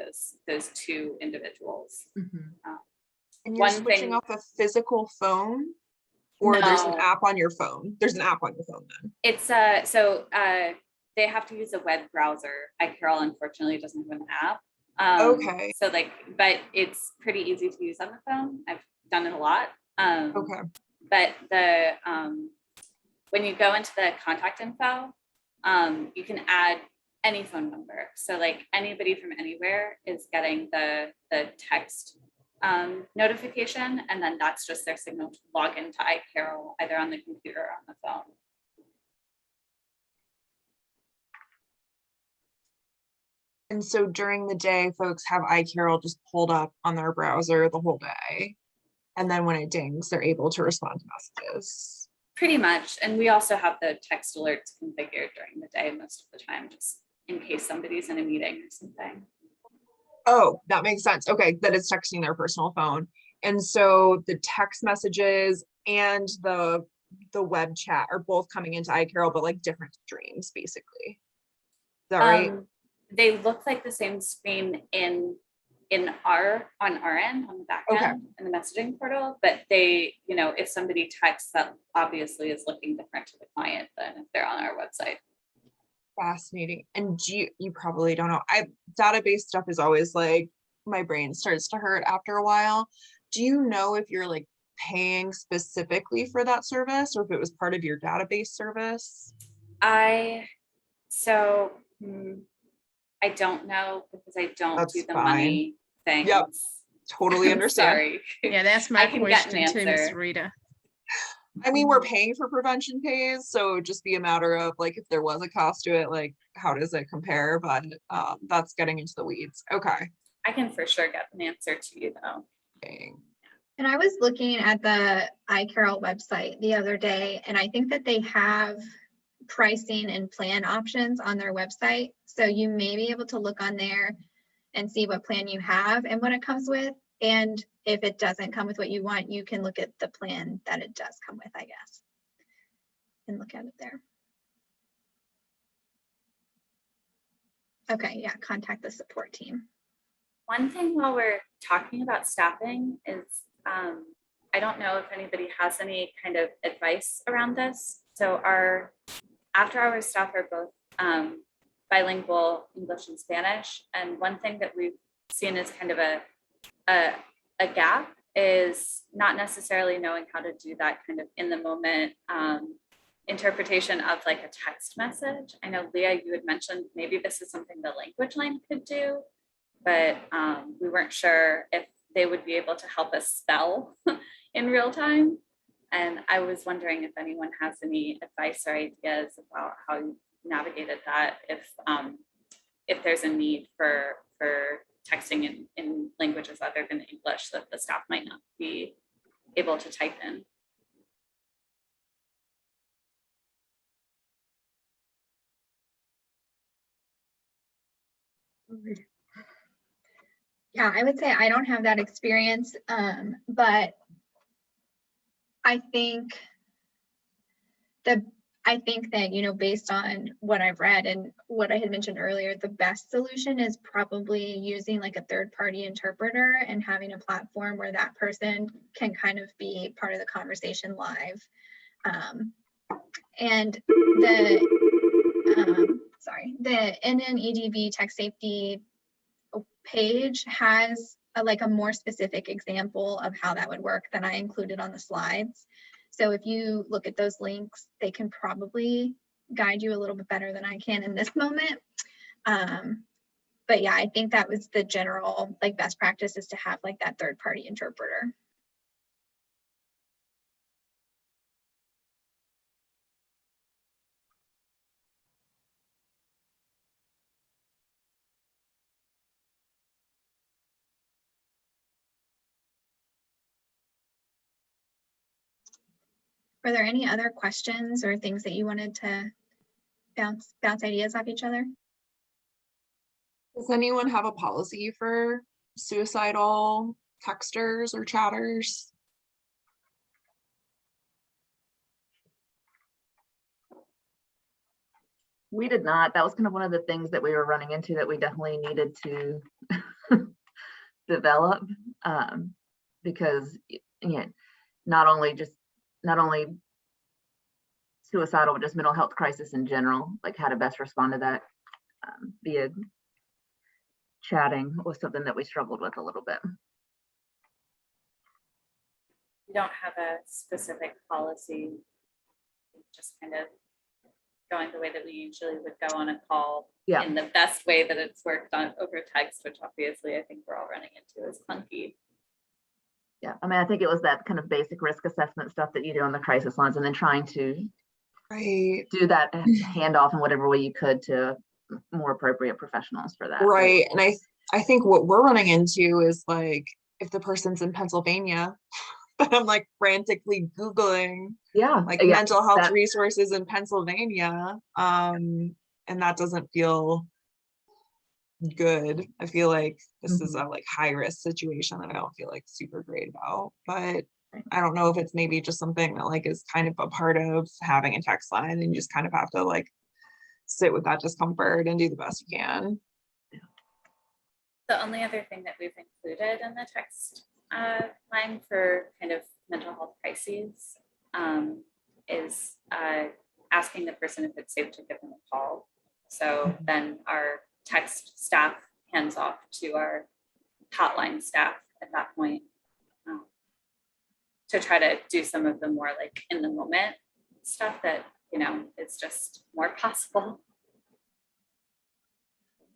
those 2 individuals. And you're One switching thing- off a physical phone, or there's an No. app on your phone? There's an app on your phone then. It's they have to use a web browser. iCarol unfortunately doesn't have an app. Okay. So like, but it's pretty easy to use on the phone. I've done it a lot. Okay. But the when you go into the contact info, you can add any phone number. So like anybody from anywhere is getting the text notification, and then that's just their signal to log into iCarol either on the computer or on the phone. And so during the day, folks have iCarol just pulled up on their browser the whole day. And then when it dings, they're able to respond to messages. Pretty much. And we also have the text alerts configured during the day most of the time, just in case somebody's in a meeting or something. Oh, that makes sense. Okay, that it's texting their personal phone. And so the text messages and the web chat are both coming into iCarol, but like different streams, basically. Is that right? They look like the same screen on our end, on the back Okay. end, in the messaging portal, but they, if somebody texts, that obviously is looking different to the client than if they're on our website. Fascinating. And you probably don't know. Database stuff is always like, my brain starts to hurt after a while. Do you know if you're like paying specifically for that service, or if it was part of your database service? I don't know, because I don't That's do the fine. money things. Yep. Totally I'm understand. sorry. Yeah, that's I my can get an question too, Miss answer. Rita. I mean, we're paying for prevention pays, so it would just be a matter of like, if there was a cost to it, like, how does it compare? But that's getting into the weeds. Okay. I can for sure get an answer to you though. Dang. And I was looking at the iCarol website the other day, and I think that they have pricing and plan options on their website. So you may be able to look on there and see what plan you have and what it comes with. And if it doesn't come with what you want, you can look at the plan that it does come with, I guess, and look at it there. Okay, yeah, contact the support team. One thing while we're talking about staffing is, I don't know if anybody has any kind of advice around this. So our after-hours staff are both bilingual English and Spanish. And one thing that we've seen is kind of a gap is not necessarily knowing how to do that kind of in the moment interpretation of like a text message. I know, Leah, you had mentioned maybe this is something the language line could do, but we weren't sure if they would be able to help us spell in real time. And I was wondering if anyone has any advice or ideas about how you navigated that, if there's a need for texting in languages other than English that the staff might not be able to type in. Yeah, I would say I don't have that experience, but I think that, you know, based on what I've read and what I had mentioned earlier, the best solution is probably using like a third-party interpreter and having a platform where that person can kind of be part of the conversation live. And the NNEDB tech safety page has like a more specific example of how that would work than I included on the slides. So if you look at those links, they can probably guide you a little bit better than I can in this moment. But yeah, I think that was the general like best practice, is to have like that third-party interpreter. Were there any other questions or things that you wanted to bounce ideas off each other? Does anyone have a policy for suicidal texters or chatters? We did not. That was kind of one of the things that we were running into that we definitely needed to develop, because not only suicidal, but just mental health crisis in general, like how to best respond to that via chatting was something that we struggled with a little bit. We don't have a specific policy, just kind of going the way that we usually would go on a call, Yeah. in the best way that it's worked on over text, which obviously I think we're all running into is clunky. Yeah, I mean, I think it was that kind of basic risk assessment stuff that you do on the crisis lines, and then trying to do that handoff in whatever way you could to more appropriate professionals for that. Right. And I think what we're running into is like, if the person's in Pennsylvania, but I'm like frantically Googling like mental health resources in Pennsylvania. And that doesn't feel good. I feel like this is a like high risk situation that I don't feel like super great about, but I don't know if it's maybe just something that like is kind of a part of having a text line, and you just kind of have to like sit with that discomfort and do the best you can. The only other thing that we've included in the text line for kind of mental health crises is asking the person if it's safe to give them a call. So then our text staff hands off to our hotline staff at that point to try to do some of the more like in the moment stuff that, you know, it's just more possible.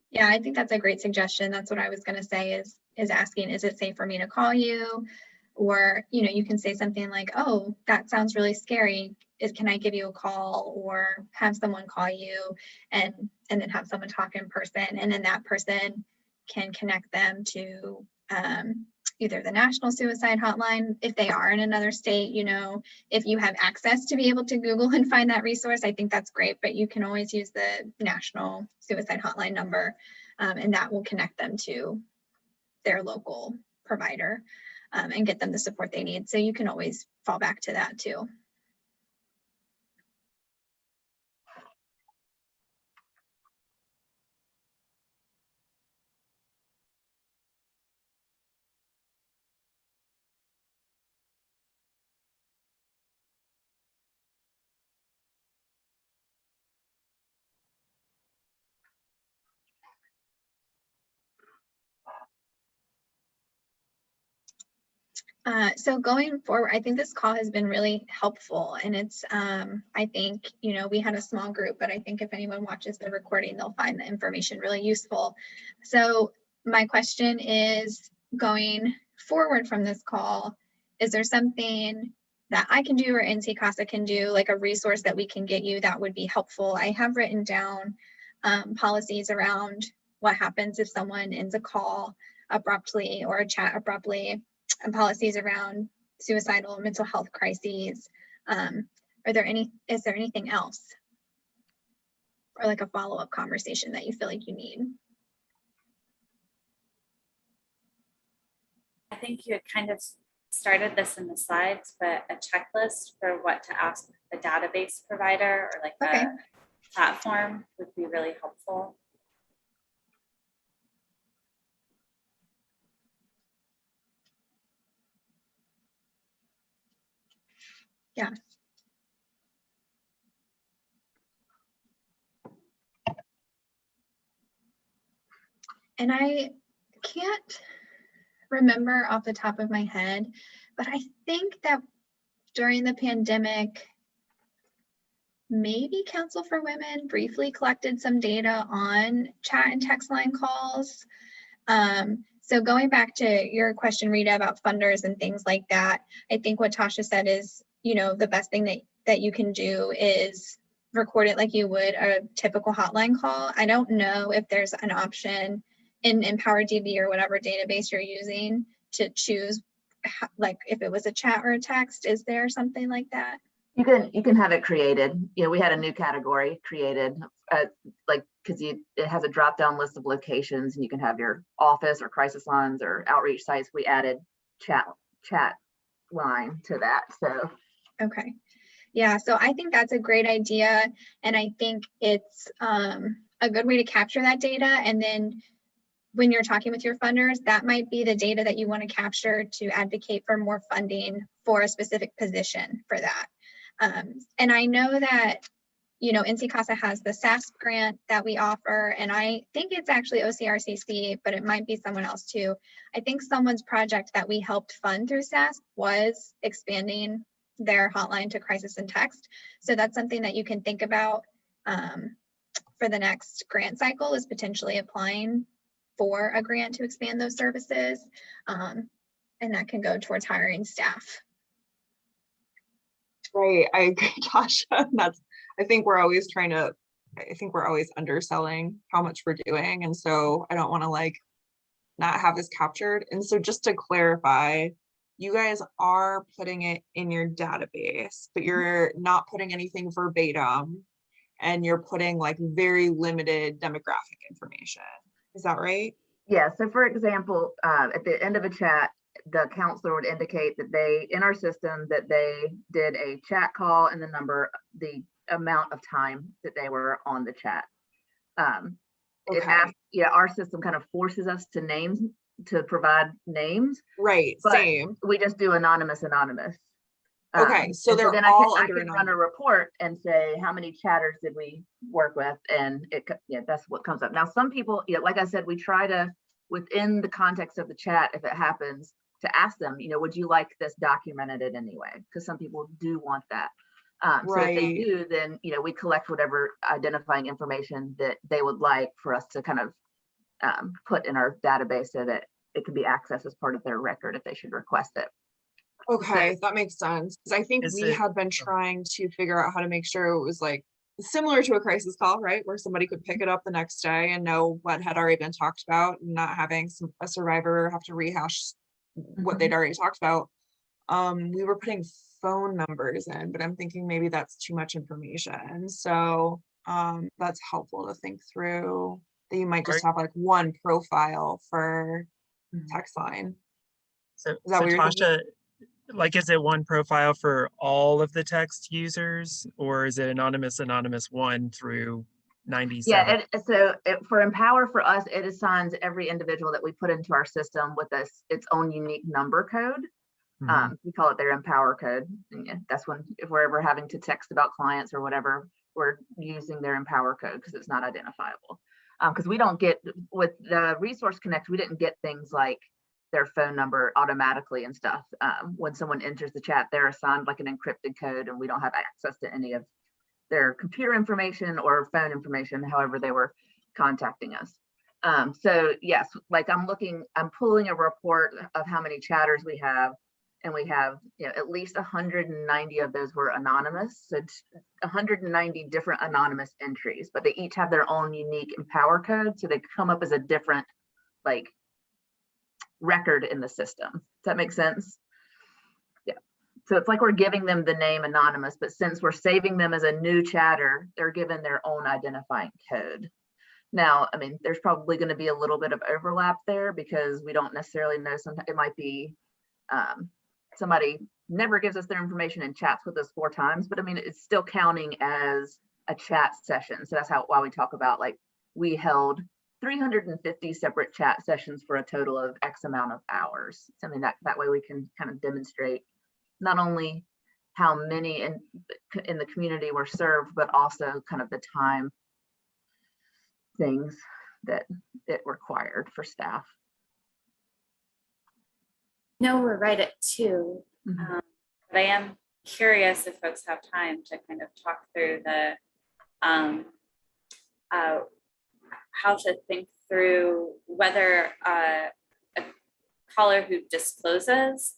Yeah, I think that's a great suggestion. That's what I was going to say, is asking, is it safe for me to call you? Or, you know, you can say something like, oh, that sounds really scary. Can I give you a call or have someone call you, and then have someone talk in person, and then that person can connect them to either the National Suicide Hotline if they are in another state. You know, if you have access to be able to Google and find that resource, I think that's great, but you can always use the National Suicide Hotline number, and that will connect them to their local provider and get them the support they need. So you can always fall back to that too. So going forward, I think this call has been really helpful, and it's, I think, you know, we had a small group, but I think if anyone watches the recording, they'll find the information really useful. So my question is, going forward from this call, is there something that I can do or NC CASA can do, like a resource that we can get you that would be helpful? I have written down policies around what happens if someone ends a call abruptly or a chat abruptly, and policies around suicidal mental health crises. Is there anything else, or like a follow-up conversation that you feel like you need? I think you had kind of started this in the slides, but a checklist for what to ask the database provider or like Okay. the platform would be really helpful. Yeah. And I can't remember off the top of my head, but I think that during the pandemic, maybe Council for Women briefly collected some data on chat and text line calls. So going back to your question, Rita, about funders and things like that, I think what Tasha said is, you know, the best thing that you can do is record it like you would a typical hotline call. I don't know if there's an option in EmpowerDB or whatever database you're using to choose, like if it was a chat or a text. Is there something like that? You can have it created. You know, we had a new category created, like, because it has a drop down list of locations, and you can have your office or crisis lines or outreach sites. We added chat line to that. So okay, yeah. So I think that's a great idea, and I think it's a good way to capture that data. And then when you're talking with your funders, that might be the data that you want to capture to advocate for more funding for a specific position for that. And I know that, you know, NC CASA has the SASP grant that we offer, and I think it's actually OCRCC, but it might be someone else too. I think someone's project that we helped fund through SASP was expanding their hotline to crisis and text. So that's something that you can think about for the next grant cycle, is potentially applying for a grant to expand those services. And that can go towards hiring staff. Right, I agree, Tasha. I think we're always underselling how much we're doing. And so I don't want to like not have this captured. And so just to clarify, you guys are putting it in your database, but you're not putting anything verbatim, and you're putting like very limited demographic information. Is that right? yeah. So for example, at the end of a chat, the counselor would indicate that they, in our system, that they did a chat call and the amount of time that they were on the chat. It Okay. asks, yeah, our system kind of forces us to provide names. Right, But same. we just do anonymous. Okay, so and they're then all I under can run a report and say how many chatters did we work with, and that's what comes up. Now, some people, like I said, we try to, within the context of the chat, if it happens, to ask them, would you like this documented in any way? Because some people do want that. So if they do, then we collect whatever identifying information that they would like for us to kind of put in our database so that it can be accessed as part of their record if they should request it. Okay, that makes sense. Because I think Is we it, had been trying to figure out how to make sure it was like similar to a crisis call, right? Where somebody could pick it up the next day and know what had already been talked about, and not having a survivor have to rehash what they'd already talked about. We were putting phone numbers in, but I'm thinking maybe that's too much information. So that's helpful to think through, that you might are, just have like one profile for Mhm. text line. so, Is that what you're thinking? Tasha, like, is it one profile for all of the text users, or is it anonymous one through 97? Yeah, for Empower, for us, it assigns every individual that we put into our system with its own unique number code. Mhm. We call it their Empower code. And yeah, that's when, if we're ever having to text about clients or whatever, we're using their Empower code because it's not identifiable. Because we don't get, with the Resource Connect, we didn't get things like their phone number automatically and stuff. When someone enters the chat, they're assigned like an encrypted code, and we don't have access to any of their computer information or phone information, however they were contacting us. So yes, like I'm pulling a report of how many chatters we have, and we have, you know, at least 190 of those were anonymous. So 190 different anonymous entries, but they each have their own unique Empower code. So they come up as a different like record in the system. Does that make sense? Yeah. So it's like we're giving them the name anonymous, but since we're saving them as a new chatter, they're given their own identifying code. Now, I mean, there's probably going to be a little bit of overlap there because we don't necessarily know. Sometimes it might be somebody never gives us their information and chats with us 4 times, but I mean, it's still counting as a chat session. So that's why we talk about, like, we held 350 separate chat sessions for a total of X amount of hours. Something that way we can kind of demonstrate not only how many in the community were served, but also kind of the time things that it required for staff. No, we're right at 2. Mhm. But I am curious if folks have time to kind of talk through the how to think through whether a caller who discloses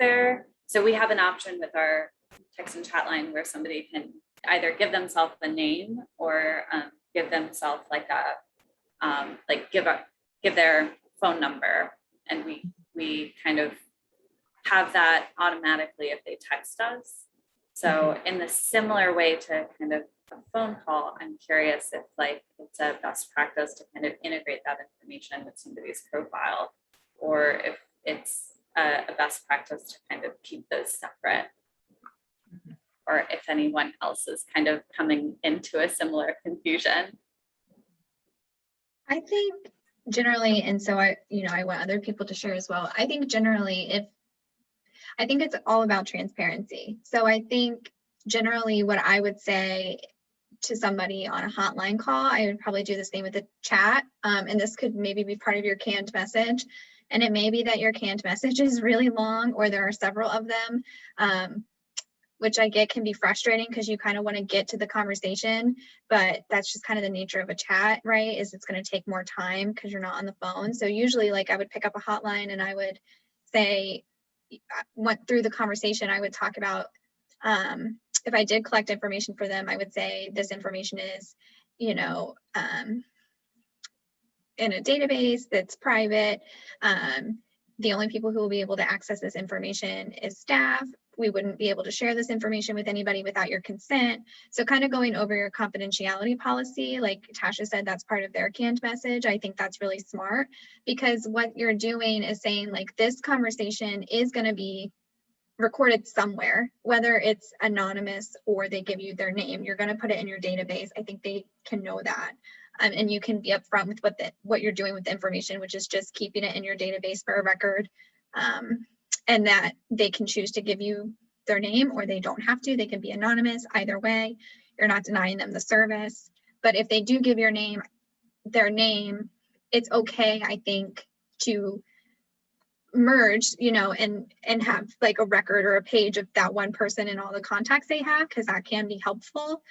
so we have an option with our text and chat line where somebody can either give themselves a name or give themselves like give their phone number, and we kind of have that automatically if they text us. So in the similar way to kind of a phone call, I'm curious if like it's a best practice to kind of integrate that information with somebody's profile, or if it's a best practice to kind of keep those separate, or if anyone else is kind of coming into a similar confusion. I think generally, and so I want other people to share as well. I think generally, I think it's all about transparency. So I think generally what I would say to somebody on a hotline call, I would probably do the same with the chat. And this could maybe be part of your canned message. And it may be that your canned message is really long, or there are several of them, which I get can be frustrating because you kind of want to get to the conversation, but that's just kind of the nature of a chat, right? Is it's going to take more time because you're not on the phone. So usually like I would pick up a hotline and I would say, went through the conversation, I would talk about, if I did collect information for them, I would say this information is, in a database that's private. The only people who will be able to access this information is staff. We wouldn't be able to share this information with anybody without your consent. So kind of going over your confidentiality policy, like Tasha said, that's part of their canned message. I think that's really smart, because what you're doing is saying like this conversation is going to be recorded somewhere, whether it's anonymous or they give you their name. You're going to put it in your database. I think they can know that. And you can be upfront with what you're doing with the information, which is just keeping it in your database for a record. And that they can choose to give you their name, or they don't have to. They can be anonymous. Either way, you're not denying them the service. But if they do give their name, it's okay, I think, to merge, and have like a record or a page of that one person and all the contacts they have, because that can be helpful.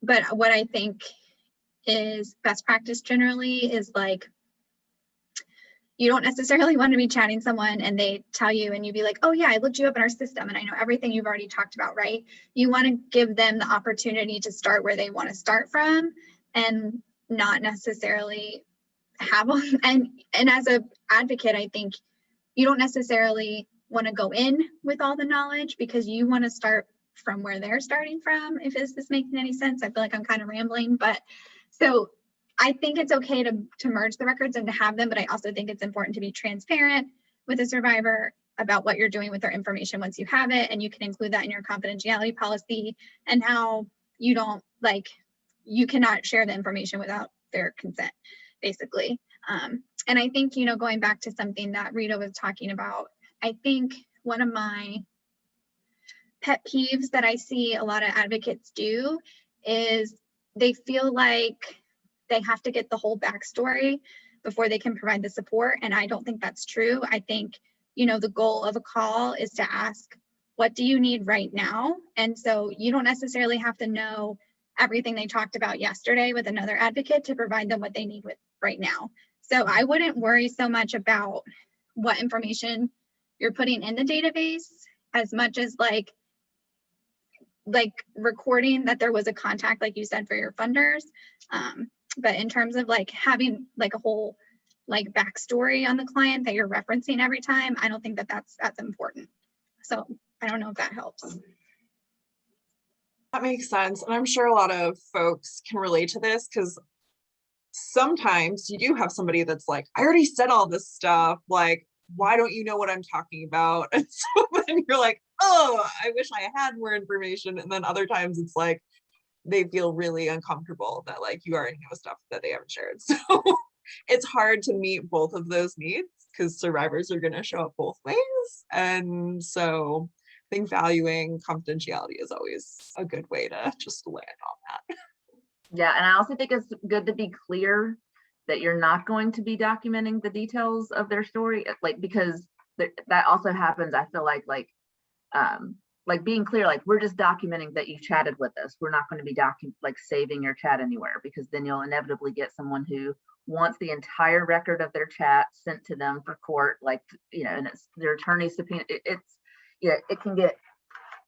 But what I think is best practice generally is like, you don't necessarily want to be chatting someone and they tell you and you be like, oh yeah, I looked you up in our system and I know everything you've already talked about, right? You want to give them the opportunity to start where they want to start from and not necessarily have them. And as a advocate, I think you don't necessarily want to go in with all the knowledge because you want to start from where they're starting from. If is this making any sense? I feel like I'm kind of rambling, but so I think it's okay to merge the records and to have them, but I also think it's important to be transparent with a survivor about what you're doing with their information once you have it, and you can include that in your confidentiality policy and how you don't like, you cannot share the information without their consent, basically. And I think, you know, going back to something that Rita was talking about, I think one of my pet peeves that I see a lot of advocates do is they feel like they have to get the whole backstory before they can provide the support. And I don't think that's true. I think, you know, the goal of a call is to ask, what do you need right now? And so you don't necessarily have to know everything they talked about yesterday with another advocate to provide them what they need with right now. So I wouldn't worry so much about what information you're putting in the database as much as like recording that there was a contact, like you said, for your funders. But in terms of like having like a whole like backstory on the client that you're referencing every time, I don't think that that's important. So I don't know if that helps. That makes sense. And I'm sure a lot of folks can relate to this because sometimes you do have somebody that's like, I already said all this stuff. Like, why don't you know what I'm talking about? And so then you're like, oh, I wish I had more information. And then other times it's like, they feel really uncomfortable that like you already know stuff that they haven't shared. So it's hard to meet both of those needs because survivors are going to show up both ways. And so I think valuing confidentiality is always a good way to just land on that. Yeah, and I also think it's good to be clear that you're not going to be documenting the details of their story, like because that also happens. I feel like being clear, like we're just documenting that you've chatted with us. We're not going to be saving your chat anywhere, because then you'll inevitably get someone who wants the entire record of their chat sent to them for court, like, you know, and it's their attorney's subpoena. It can get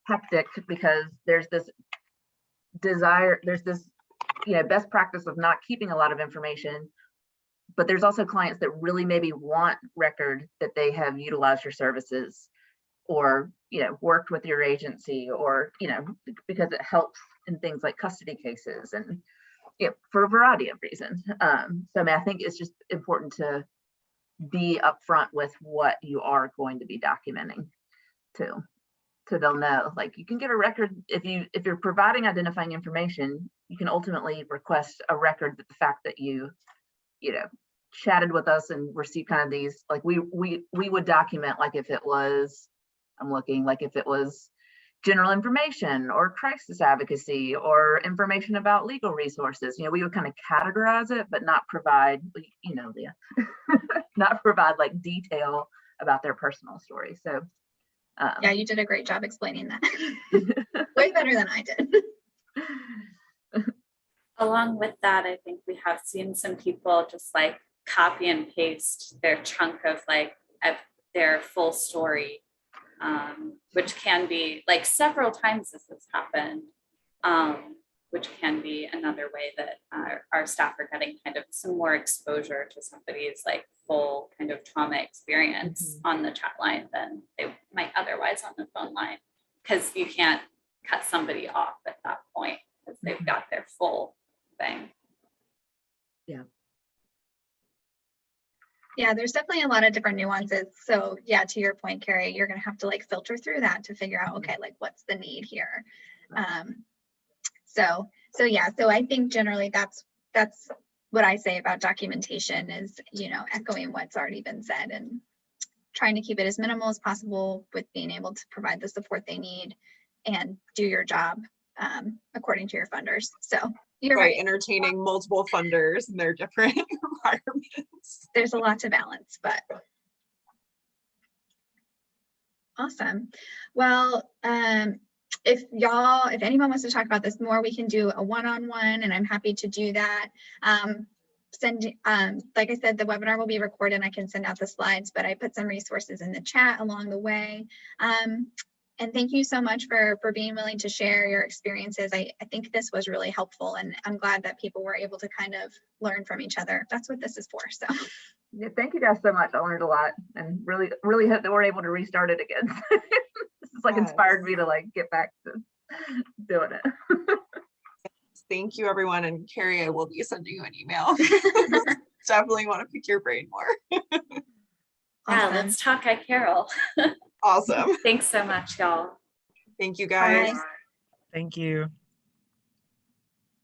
hectic because there's this desire, there's this, you know, best practice of not keeping a lot of information, but there's also clients that really maybe want record that they have utilized your services or, you know, worked with your agency, or, you know, because it helps in things like custody cases and, you know, for a variety of reasons. So I mean, I think it's just important to be upfront with what you are going to be documenting too. So they'll know, like, you can get a record if you're providing identifying information, you can ultimately request a record that the fact that you know, chatted with us and received kind of these, like we would document, like if it was, I'm looking, like if it was general information or crisis advocacy or information about legal resources, you know, we would kind of categorize it, but not provide, you know, Leah, not provide like detail about their personal story. So yeah, you did a great job explaining that. Way better than I did. Along with that, I think we have seen some people just like copy and paste their chunk of their full story, which can be like several times this has happened, which can be another way that our staff are getting kind of some more exposure to somebody's like full kind of trauma experience on the chat line than they might otherwise on the phone line, because you can't cut somebody off at that point because they've got their full thing. Yeah, there's definitely a lot of different nuances. So yeah, to your point, Carrie, you're going to have to like filter through that to figure out, okay, like what's the need here? So yeah, so I think generally that's what I say about documentation is, you know, echoing what's already been said and trying to keep it as minimal as possible with being able to provide the support they need and do your job according to your funders. So you're right. Entertaining multiple funders and their different requirements. There's a lot to balance, but awesome. Well, if anyone wants to talk about this more, we can do a one-on-one and I'm happy to do that. send, like I said, the webinar will be recorded. I can send out the slides, but I put some resources in the chat along the way. And thank you so much for being willing to share your experiences. I think this was really helpful, and I'm glad that people were able to kind of learn from each other. That's what this is for. So Yeah, thank you guys so much. I learned a lot and really hope that we're able to restart it again. This is like inspired me to like get back to doing it. Thank you, everyone. And Carrie, I will be sending you an email. Definitely want to pick your brain more. Yeah, Awesome. let's talk iCarol. Awesome. Thanks so much, y'all. Thank you guys. Bye. Thank you.